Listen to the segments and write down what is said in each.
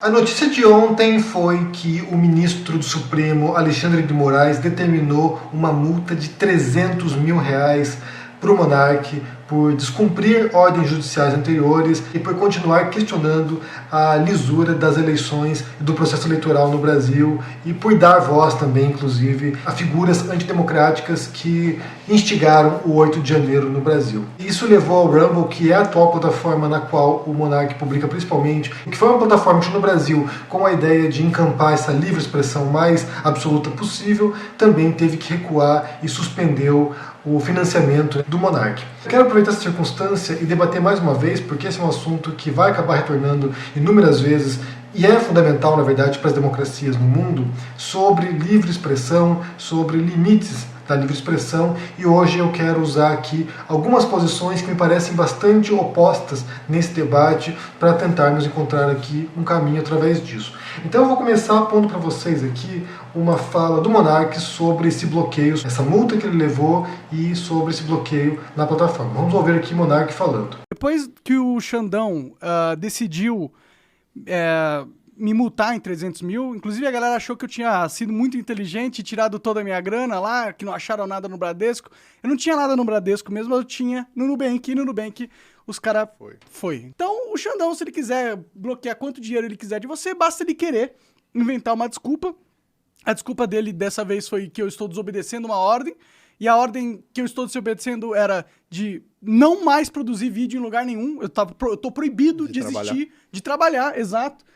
A notícia de ontem foi que o ministro do Supremo, Alexandre de Moraes, determinou uma multa de R$300 mil para o monarca por descumprir ordens judiciais anteriores e por continuar questionando a lisura das eleições e do processo eleitoral no Brasil e por dar voz também, inclusive, a figuras antidemocráticas que instigaram o 8 de janeiro no Brasil. Isso levou ao Rumble, que é a atual plataforma na qual o monarca publica principalmente, que foi uma plataforma que no Brasil, com a ideia de encampar essa livre expressão mais absoluta possível, também teve que recuar e suspendeu o financiamento do monarca. Eu quero aproveitar essa circunstância e debater mais uma vez, porque esse é um assunto que vai acabar retornando inúmeras vezes e é fundamental, na verdade, para as democracias no mundo, sobre livre expressão, sobre limites da livre expressão, e hoje eu quero usar aqui algumas posições que me parecem bastante opostas nesse debate para tentarmos encontrar aqui um caminho através disso. Então eu vou começar pondo para vocês aqui uma fala do monarca sobre esse bloqueio, essa multa que ele levou e sobre esse bloqueio na plataforma. Vamos ouvir aqui o monarca falando. Depois que o Xandão decidiu me multar em 300 mil, inclusive a galera achou que eu tinha sido muito inteligente e tirado toda a minha grana lá, que não acharam nada no Bradesco. Eu não tinha nada no Bradesco mesmo, eu tinha no Nubank, e no Nubank os caras foi. Então o Xandão, se ele quiser bloquear quanto dinheiro ele quiser de você, basta ele querer inventar uma desculpa. A desculpa dele dessa vez foi que eu estou desobedecendo uma ordem, e a ordem que eu estou desobedecendo era de não mais produzir vídeo em lugar nenhum. Eu tô proibido de existir, de trabalhar, exato.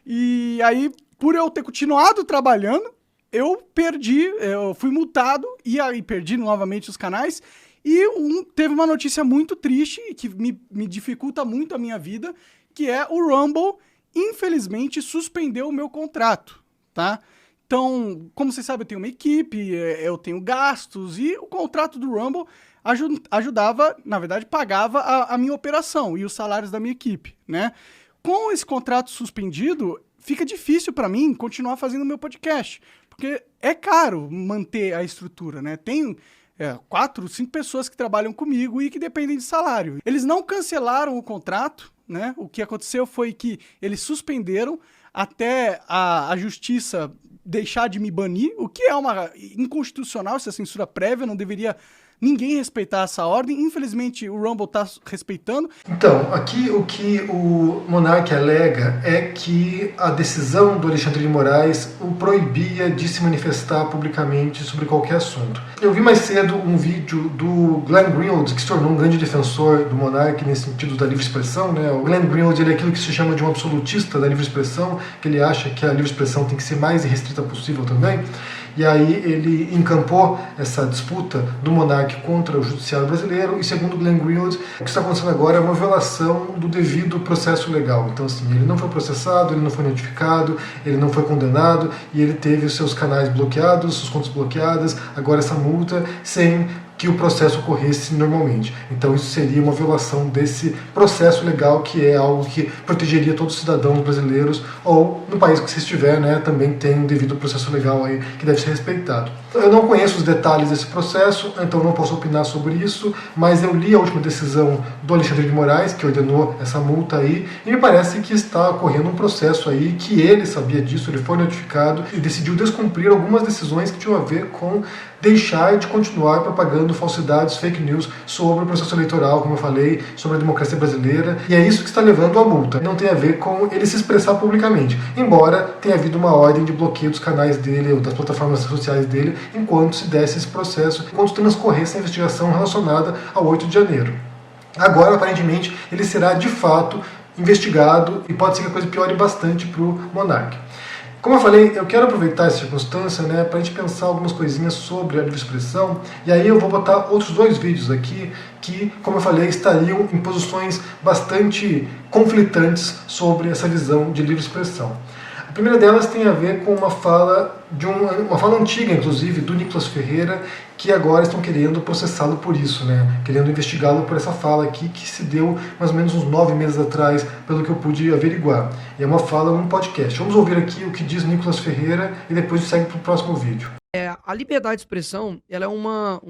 E aí, por eu ter continuado trabalhando, eu fui multado e aí perdi novamente os canais. E teve uma notícia muito triste que me dificulta muito a minha vida, que é o Rumble, infelizmente, suspendeu o meu contrato, tá? Então, como vocês sabem, eu tenho uma equipe, eu tenho gastos, e o contrato do Rumble ajudava, na verdade, pagava a minha operação e os salários da minha equipe, né? Com esse contrato suspendido, fica difícil para mim continuar fazendo meu podcast, porque é caro manter a estrutura, né? Tem 4, 5 pessoas que trabalham comigo e que dependem de salário. Eles não cancelaram o contrato, né? O que aconteceu foi que eles suspenderam até a justiça deixar de me banir, o que é uma inconstitucional, essa censura prévia, não deveria ninguém respeitar essa ordem. Infelizmente, o Rumble está respeitando. Então, aqui o que o monarca alega é que a decisão do Alexandre de Moraes o proibia de se manifestar publicamente sobre qualquer assunto. Eu vi mais cedo um vídeo do Glenn Greenwald, que se tornou um grande defensor do monarca nesse sentido da livre expressão, né? O Glenn Greenwald, ele é aquilo que se chama de um absolutista da livre expressão, que ele acha que a livre expressão tem que ser mais restrita possível também. E aí ele encampou essa disputa do monarca contra o judiciário brasileiro, e segundo Glenn Greenwald, o que está acontecendo agora é uma violação do devido processo legal. Então, assim, ele não foi processado, ele não foi notificado, ele não foi condenado, e ele teve os seus canais bloqueados, suas contas bloqueadas, agora essa multa, sem que o processo ocorresse normalmente. Então isso seria uma violação desse processo legal, que é algo que protegeria todos os cidadãos brasileiros, ou no país que você estiver, né, também tem um devido processo legal aí que deve ser respeitado. Eu não conheço os detalhes desse processo, então não posso opinar sobre isso, mas eu li a última decisão do Alexandre de Moraes, que ordenou essa multa aí, e me parece que está ocorrendo um processo aí que ele sabia disso, ele foi notificado e decidiu descumprir algumas decisões que tinham a ver com deixar de continuar propagando falsidades, fake news sobre o processo eleitoral, como eu falei, sobre a democracia brasileira, e é isso que está levando à multa. Não tem a ver com ele se expressar publicamente, embora tenha havido uma ordem de bloqueio dos canais dele, ou das plataformas sociais dele, enquanto se desse esse processo, enquanto transcorresse a investigação relacionada ao 8 de janeiro. Agora, aparentemente, ele será de fato investigado, e pode ser que a coisa piore bastante para o monarca. Como eu falei, eu quero aproveitar essa circunstância, né, para a gente pensar algumas coisinhas sobre a livre expressão, e aí eu vou botar outros 2 vídeos aqui que, como eu falei, estariam em posições bastante conflitantes sobre essa visão de livre expressão. A primeira delas tem a ver com uma fala antiga, inclusive, do Nicolas Ferreira, que agora estão querendo processá-lo por isso, né? Querendo investigá-lo por essa fala aqui, que se deu mais ou menos uns 9 meses atrás, pelo que eu pude averiguar. E é uma fala num podcast. Vamos ouvir aqui o que diz Nicolas Ferreira e depois segue para o próximo vídeo. A liberdade de expressão, ela é uma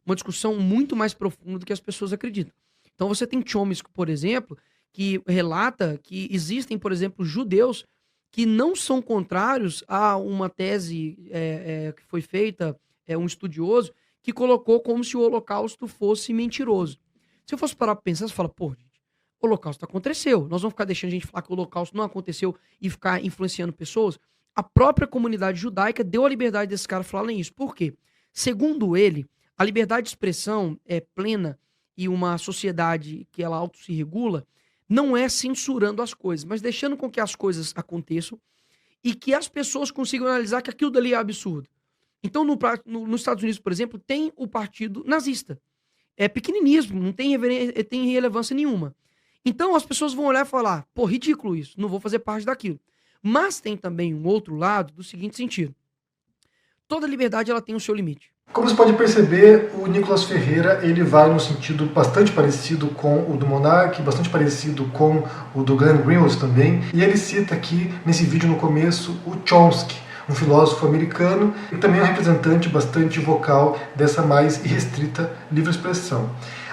discussão muito mais profunda do que as pessoas acreditam. Então você tem Chomsky, por exemplo, que relata que existem, por exemplo, judeus que não são contrários a uma tese que foi feita, um estudioso, que colocou como se o Holocausto fosse mentiroso. Se eu fosse parar para pensar, você fala, pô, gente, o Holocausto aconteceu. Nós vamos ficar deixando a gente falar que o Holocausto não aconteceu e ficar influenciando pessoas? A própria comunidade judaica deu a liberdade desses caras falarem isso. Por quê? Segundo ele, a liberdade de expressão é plena e uma sociedade que ela auto se regula não é censurando as coisas, mas deixando com que as coisas aconteçam e que as pessoas consigam analisar que aquilo dali é absurdo. Então, nos Estados Unidos, por exemplo, tem o partido nazista. É pequeninismo, não tem relevância nenhuma. Então, as pessoas vão olhar e falar, pô, ridículo isso, não vou fazer parte daquilo. Mas tem também um outro lado do seguinte sentido. Toda liberdade ela tem o seu limite. Como você pode perceber, o Nicolas Ferreira ele vai num sentido bastante parecido com o do Monark, bastante parecido com o do Glenn Greenwald também, e ele cita aqui nesse vídeo no começo o Chomsky, um filósofo americano e também um representante bastante vocal dessa mais irrestrita livre expressão.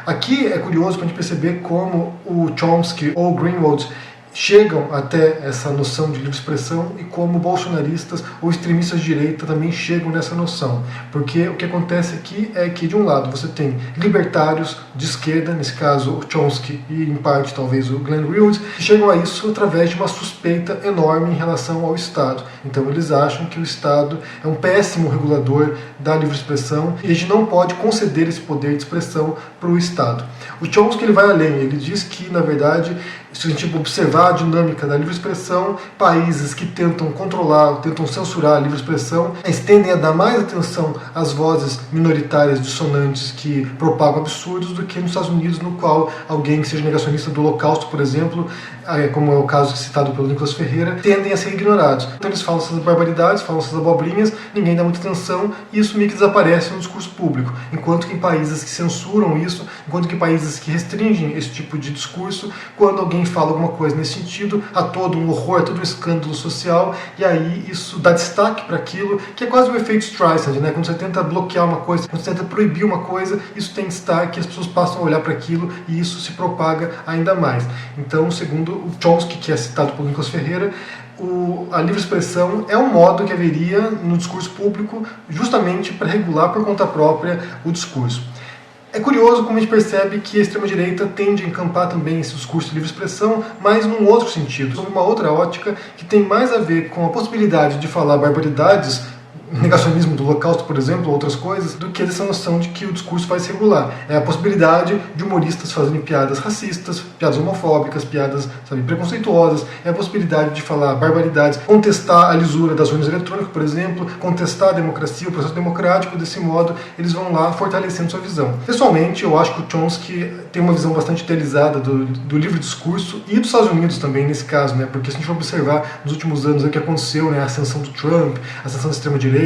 Aqui é curioso para a gente perceber como o Chomsky ou o Greenwald chegam até essa noção de livre expressão e como bolsonaristas ou extremistas de direita também chegam nessa noção. Porque o que acontece aqui é que, de um lado, você tem libertários de esquerda, nesse caso o Chomsky e, em parte, talvez o Glenn Greenwald, que chegam a isso através de uma suspeita enorme em relação ao Estado. Então eles acham que o Estado é um péssimo regulador da livre expressão e a gente não pode conceder esse poder de expressão para o Estado. O Chomsky ele vai além, ele diz que, na verdade, se a gente observar a dinâmica da livre expressão, países que tentam controlar, tentam censurar a livre expressão, eles tendem a dar mais atenção às vozes minoritárias dissonantes que propagam absurdos do que nos Estados Unidos, no qual alguém que seja negacionista do Holocausto, por exemplo, como é o caso citado pelo Nicolas Ferreira, tendem a ser ignorados. Então eles falam essas barbaridades, falam essas abobrinhas, ninguém dá muita atenção e isso meio que desaparece no discurso público. Enquanto que em países que censuram isso, enquanto que em países que restringem esse tipo de discurso, quando alguém fala alguma coisa nesse sentido, há todo um horror, todo um escândalo social, e aí isso dá destaque para aquilo, que é quase o efeito Streisand, né? Quando você tenta bloquear uma coisa, quando você tenta proibir uma coisa, isso tem destaque, as pessoas passam a olhar para aquilo e isso se propaga ainda mais. Então, segundo o Chomsky, que é citado por Nicolas Ferreira, a livre expressão é um modo que haveria no discurso público justamente para regular por conta própria o discurso. É curioso como a gente percebe que a extrema-direita tende a encampar também esse discurso de livre expressão, mas num outro sentido, sob uma outra ótica que tem mais a ver com a possibilidade de falar barbaridades, negacionismo do Holocausto, por exemplo, outras coisas, do que essa noção de que o discurso vai se regular. É a possibilidade de humoristas fazerem piadas racistas, piadas homofóbicas, piadas, preconceituosas, é a possibilidade de falar barbaridades, contestar a lisura das urnas eletrônicas, por exemplo, contestar a democracia, o processo democrático, desse modo eles vão lá fortalecendo sua visão. Pessoalmente, eu acho que o Chomsky tem uma visão bastante idealizada do livre discurso e dos Estados Unidos também, nesse caso, né? Porque se a gente for observar nos últimos anos o que aconteceu, né? A ascensão do Trump, a ascensão da extrema-direita,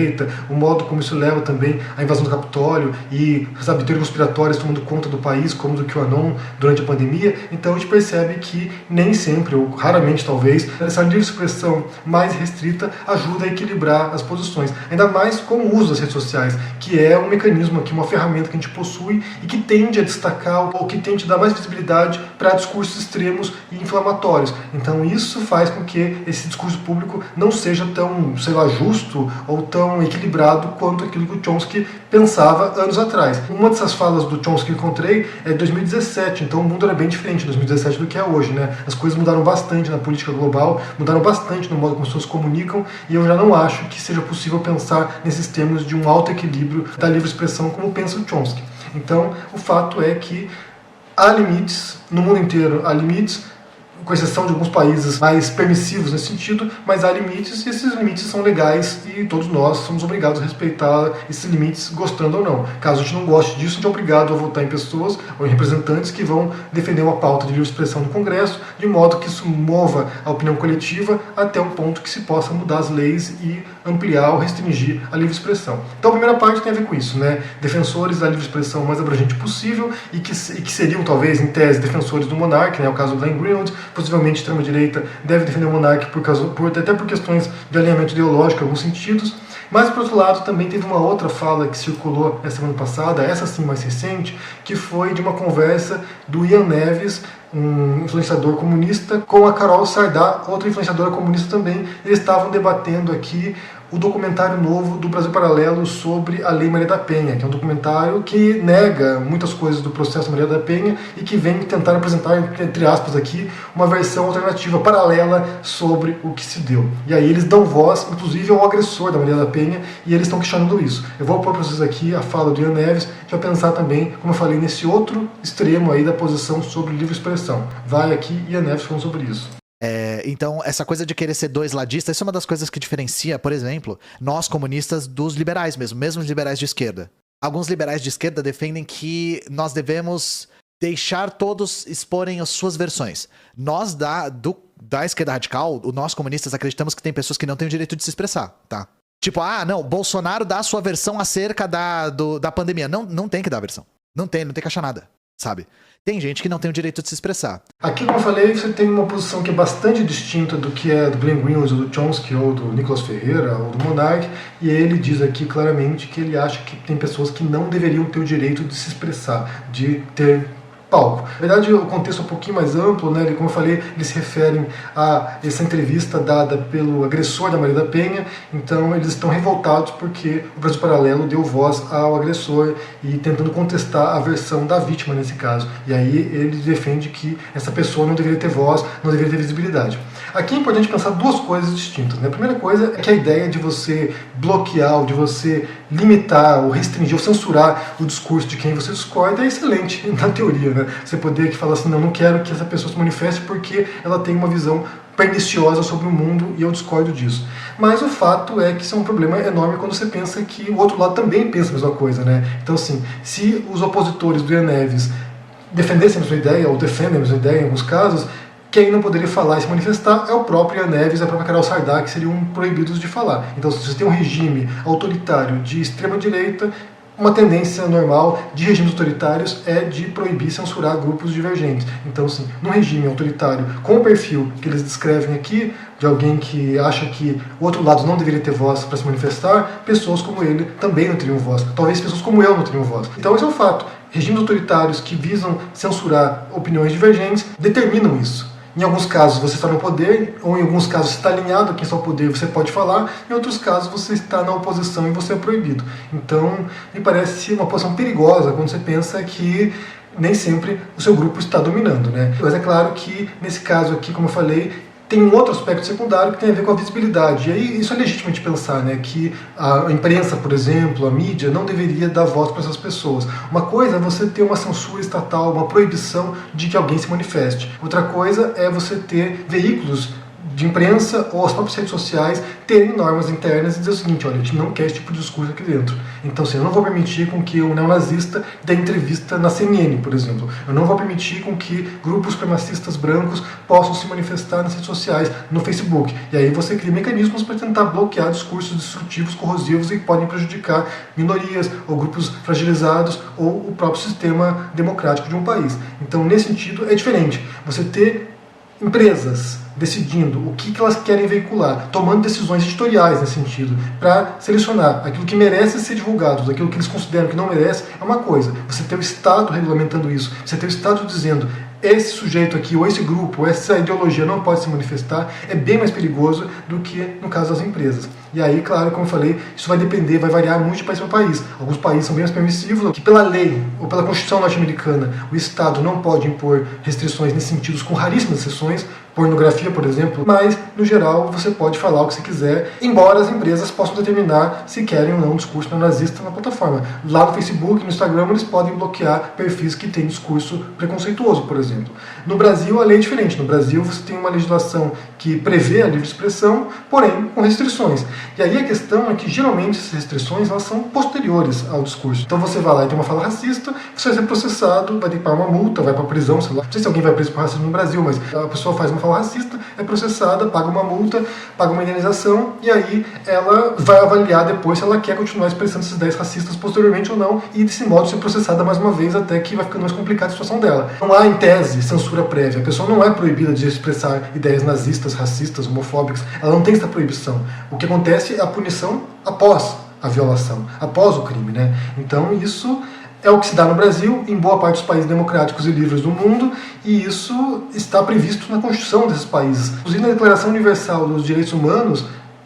o modo como isso leva também à invasão do Capitólio e, teorias conspiratórias tomando conta do país, como do QAnon durante a pandemia. Então a gente percebe que nem sempre, ou raramente talvez, essa livre expressão mais restrita ajuda a equilibrar as posições. Ainda mais com o uso das redes sociais, que é um mecanismo aqui, uma ferramenta que a gente possui e que tende a destacar ou que tende a dar mais visibilidade para discursos extremos e inflamatórios. Então isso faz com que esse discurso público não seja tão, justo ou tão equilibrado quanto aquilo que o Chomsky pensava anos atrás. Uma dessas falas do Chomsky que eu encontrei é de 2017, então o mundo era bem diferente em 2017 do que é hoje, né? As coisas mudaram bastante na política global, mudaram bastante no modo como as pessoas comunicam, e eu já não acho que seja possível pensar nesses termos de um alto equilíbrio da livre expressão como pensa o Chomsky. Então, o fato é que há limites, no mundo inteiro há limites, com exceção de alguns países mais permissivos nesse sentido, mas há limites e esses limites são legais e todos nós somos obrigados a respeitar esses limites, gostando ou não. Caso a gente não goste disso, a gente é obrigado a votar em pessoas ou em representantes que vão defender uma pauta de livre expressão no Congresso, de modo que isso mova a opinião coletiva até um ponto que se possa mudar as leis e ampliar ou restringir a livre expressão. Então a primeira parte tem a ver com isso, né? Defensores da livre expressão mais abrangente possível e que seriam talvez, em tese, defensores do monarca, né? O caso do Glenn Greenwald. Possivelmente a extrema-direita deve defender o monarca até por questões de alinhamento ideológico em alguns sentidos. Mas, por outro lado, também teve uma outra fala que circulou na semana passada, essa sim mais recente, que foi de uma conversa do Ian Neves um influenciador comunista, com a Carol Sardá, outra influenciadora comunista também. Eles estavam debatendo aqui o documentário novo do Brasil Paralelo sobre a Lei Maria da Penha, que é um documentário que nega muitas coisas do processo Maria da Penha e que vem tentar apresentar, entre aspas aqui, uma versão alternativa, paralela sobre o que se deu. E aí eles dão voz, inclusive, ao agressor da Maria da Penha, e eles estão questionando isso. Eu vou pôr para vocês aqui a fala do Ian Neves, que vai pensar também, como eu falei, nesse outro extremo aí da posição sobre livre expressão. Vai aqui Ian Neves falando sobre isso. Então, essa coisa de querer ser dois ladistas, isso é uma das coisas que diferencia, por exemplo, nós comunistas dos liberais mesmo os liberais de esquerda. Alguns liberais de esquerda defendem que nós devemos deixar todos exporem as suas versões. Nós, da esquerda radical, nós comunistas acreditamos que tem pessoas que não têm o direito de se expressar, tá? Tipo, não, Bolsonaro dá a sua versão acerca da pandemia. Não tem que dar a versão. Não tem que achar nada, sabe? Tem gente que não tem o direito de se expressar. Aqui, como eu falei, você tem uma posição que é bastante distinta do que é do Glenn Greenwald, ou do Chomsky, ou do Nicolas Ferreira, ou do Monark, e ele diz aqui claramente que ele acha que tem pessoas que não deveriam ter o direito de se expressar, de ter palco. Na verdade, o contexto é um pouquinho mais amplo, né? Como eu falei, eles se referem a essa entrevista dada pelo agressor da Maria da Penha, então eles estão revoltados porque o Brasil Paralelo deu voz ao agressor e tentando contestar a versão da vítima nesse caso. E aí ele defende que essa pessoa não deveria ter voz, não deveria ter visibilidade. Aqui é importante pensar duas coisas distintas, né? A primeira coisa é que a ideia de você bloquear, ou de você limitar, ou restringir, ou censurar o discurso de quem você discorda é excelente na teoria, né? Você poder que falar assim, não quero que essa pessoa se manifeste porque ela tem uma visão perniciosa sobre o mundo e eu discordo disso. Mas o fato é que isso é um problema enorme quando você pensa que o outro lado também pensa a mesma coisa, né? Então assim, se os opositores do Ian Neves defendessem a sua ideia, ou defendem a mesma ideia em alguns casos, quem não poderia falar e se manifestar é o próprio Ian Neves e a própria Carol Sardá, que seriam proibidos de falar. Então, se você tem um regime autoritário de extrema-direita, uma tendência normal de regimes autoritários é de proibir e censurar grupos divergentes. Então, assim, num regime autoritário com o perfil que eles descrevem aqui, de alguém que acha que o outro lado não deveria ter voz para se manifestar, pessoas como ele também não teriam voz. Talvez pessoas como eu não teriam voz. Então, esse é um fato. Regimes autoritários que visam censurar opiniões divergentes determinam isso. Em alguns casos você está no poder, ou em alguns casos você está alinhado a quem está no poder, você pode falar, em outros casos você está na oposição e você é proibido. Então, me parece uma posição perigosa quando você pensa que nem sempre o seu grupo está dominando, né? Mas é claro que, nesse caso aqui, como eu falei, tem um outro aspecto secundário que tem a ver com a visibilidade. E aí isso é legítimo de pensar, né? Que a imprensa, por exemplo, a mídia, não deveria dar voz para essas pessoas. Uma coisa é você ter uma censura estatal, uma proibição de que alguém se manifeste. Outra coisa é você ter veículos de imprensa ou as próprias redes sociais terem normas internas e dizer o seguinte, olha, a gente não quer esse tipo de discurso aqui dentro. Então, assim, eu não vou permitir com que um neonazista dê entrevista na CNN, por exemplo. Eu não vou permitir com que grupos supremacistas brancos possam se manifestar nas redes sociais, no Facebook. E aí você cria mecanismos para tentar bloquear discursos destrutivos, corrosivos e que podem prejudicar minorias ou grupos fragilizados ou o próprio sistema democrático de um país. Então, nesse sentido, é diferente. Você ter empresas decidindo o que elas querem veicular, tomando decisões editoriais nesse sentido, para selecionar aquilo que merece ser divulgado, daquilo que eles consideram que não merece, é uma coisa. Você ter o Estado regulamentando isso, você ter o Estado dizendo esse sujeito aqui, ou esse grupo, ou essa ideologia não pode se manifestar, é bem mais perigoso do que no caso das empresas. E aí, claro, como eu falei, isso vai depender, vai variar muito de país para país. Alguns países são bem mais permissivos, que pela lei, ou pela Constituição norte-americana, o Estado não pode impor restrições nesse sentido, com raríssimas exceções, pornografia, por exemplo, mas, no geral, você pode falar o que você quiser, embora as empresas possam determinar se querem ou não um discurso neonazista na plataforma. Lá no Facebook, no Instagram, eles podem bloquear perfis que têm discurso preconceituoso, por exemplo. No Brasil, a lei é diferente. No Brasil, você tem uma legislação que prevê a livre expressão, porém, com restrições. E aí a questão é que, geralmente, essas restrições elas são posteriores ao discurso. Então você vai lá e tem uma fala racista, você vai ser processado, vai ter que pagar uma multa, vai para prisão, sei lá. Não sei se alguém vai preso por racismo no Brasil, mas a pessoa faz uma fala racista, é processada, paga uma multa, paga uma indenização, e aí ela vai avaliar depois se ela quer continuar expressando essas ideias racistas posteriormente ou não, e desse modo ser processada mais uma vez, até que vai ficando mais complicada a situação dela. Não há, em tese, censura prévia. A pessoa não é proibida de expressar ideias nazistas, racistas, homofóbicas. Ela não tem essa proibição. O que acontece é a punição após a violação, após o crime, né? Então isso É o que se dá no Brasil, em boa parte dos países democráticos e livres do mundo, e isso está previsto na Constituição desses países. Inclusive na Declaração Universal dos Direitos Humanos,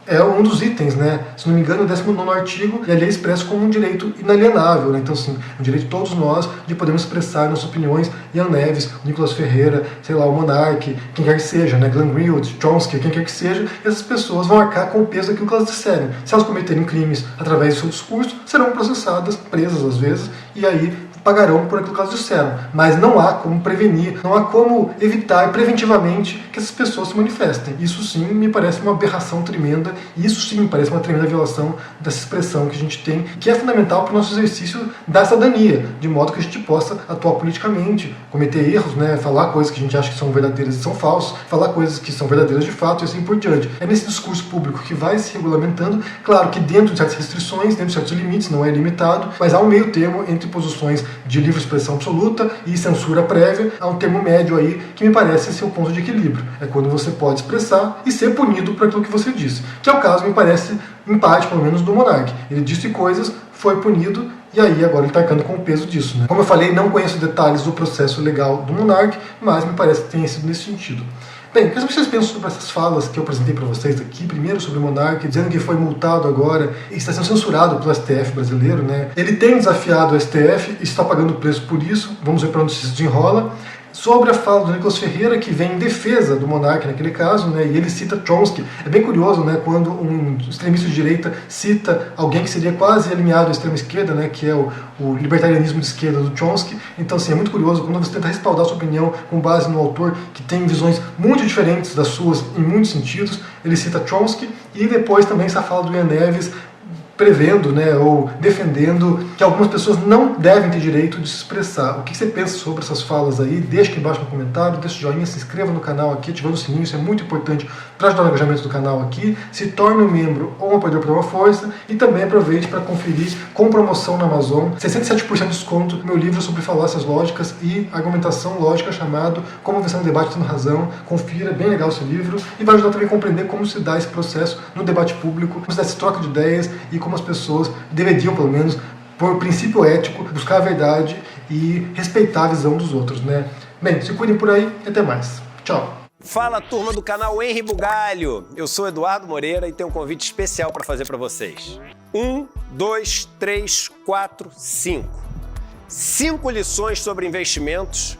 é um dos itens, né? Se não me engano, o 19º artigo, e ali é expresso como um direito inalienável, né? Então, assim, um direito de todos nós de podermos expressar nossas opiniões. Ian Neves, Nicolas Ferreira, sei lá, o Monark, quem quer que seja, né? Glenn Greenwald, Chomsky, quem quer que seja, essas pessoas vão arcar com o peso daquilo que elas disserem. Se elas cometerem crimes através do seu discurso, serão processadas, presas às vezes, e aí pagarão por aquilo que elas disseram. Mas não há como prevenir, não há como evitar preventivamente que essas pessoas se manifestem. Isso sim me parece uma aberração tremenda, e isso sim me parece uma tremenda violação dessa expressão que a gente tem, que é fundamental para o nosso exercício da cidadania, de modo que a gente possa atuar politicamente, cometer erros, né, falar coisas que a gente acha que são verdadeiras e são falsas, falar coisas que são verdadeiras de fato e assim por diante. É nesse discurso público que vai se regulamentando, claro que dentro de certas restrições, dentro de certos limites, não é limitado, mas há um meio termo entre posições de livre expressão absoluta e censura prévia, há um termo médio aí que me parece ser o ponto de equilíbrio. É quando você pode expressar e ser punido por aquilo que você disse. Que é o caso, me parece, em parte, pelo menos, do Monark. Ele disse coisas, foi punido, e aí agora ele está arcando com o peso disso, né? Como eu falei, não conheço detalhes do processo legal do Monark, mas me parece que tenha sido nesse sentido. Bem, o que vocês pensam sobre essas falas que eu apresentei para vocês aqui? Primeiro sobre o Monark, dizendo que foi multado agora e está sendo censurado pelo STF brasileiro, né? Ele tem desafiado o STF e está pagando o preço por isso. Vamos ver para onde isso desenrola. Sobre a fala do Nicolas Ferreira, que vem em defesa do Monark naquele caso, né, e ele cita Chomsky. É bem curioso, né, quando um extremista de direita cita alguém que seria quase alinhado à extrema-esquerda, né, que é o libertarianismo de esquerda do Chomsky. Então, assim, é muito curioso quando você tenta respaldar sua opinião com base no autor que tem visões muito diferentes das suas em muitos sentidos. Ele cita Chomsky e depois também essa fala do Ian Neves, prevendo, né, ou defendendo que algumas pessoas não devem ter direito de se expressar. O que você pensa sobre essas falas aí? Deixa aqui embaixo no comentário, deixa o joinha, se inscreva no canal aqui, ativando o sininho, isso é muito importante para ajudar no engajamento do canal aqui. Se torne um membro ou um apoiador para uma força e também aproveite para conferir com promoção na Amazon 67% de desconto no meu livro sobre falácias lógicas e argumentação lógica chamado Como Vencer no Debate Tendo Razão. Confira, bem legal esse livro e vai ajudar também a compreender como se dá esse processo no debate público, como se dá essa troca de ideias e como as pessoas deveriam, pelo menos, por princípio ético, buscar a verdade e respeitar a visão dos outros, né? Bem, se cuidem por aí e até mais. Tchau! Fala, turma do canal Henri Bugalho! Eu sou Eduardo Moreira e tenho um convite especial para fazer para vocês. 1, 2, 3, 4, 5. 5 lições sobre investimentos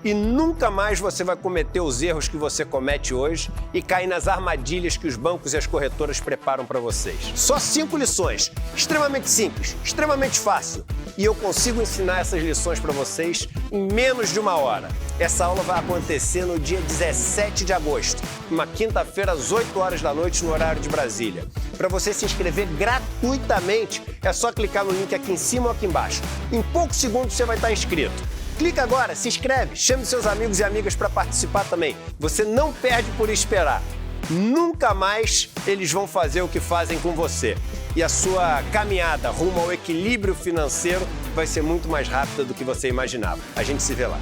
e nunca mais você vai cometer os erros que você comete hoje e cair nas armadilhas que os bancos e as corretoras preparam para vocês. Só 5 lições, extremamente simples, extremamente fácil. E eu consigo ensinar essas lições para vocês em menos de 1 hora. Essa aula vai acontecer no dia 17 de agosto, uma quinta-feira às 8 horas da noite no horário de Brasília. Para você se inscrever gratuitamente, é só clicar no link aqui em cima ou aqui embaixo. Em poucos segundos você vai estar inscrito. Clica agora, se inscreve, chame seus amigos e amigas para participar também. Você não perde por esperar. Nunca mais eles vão fazer o que fazem com você. E a sua caminhada rumo ao equilíbrio financeiro vai ser muito mais rápida do que você imaginava. A gente se vê lá.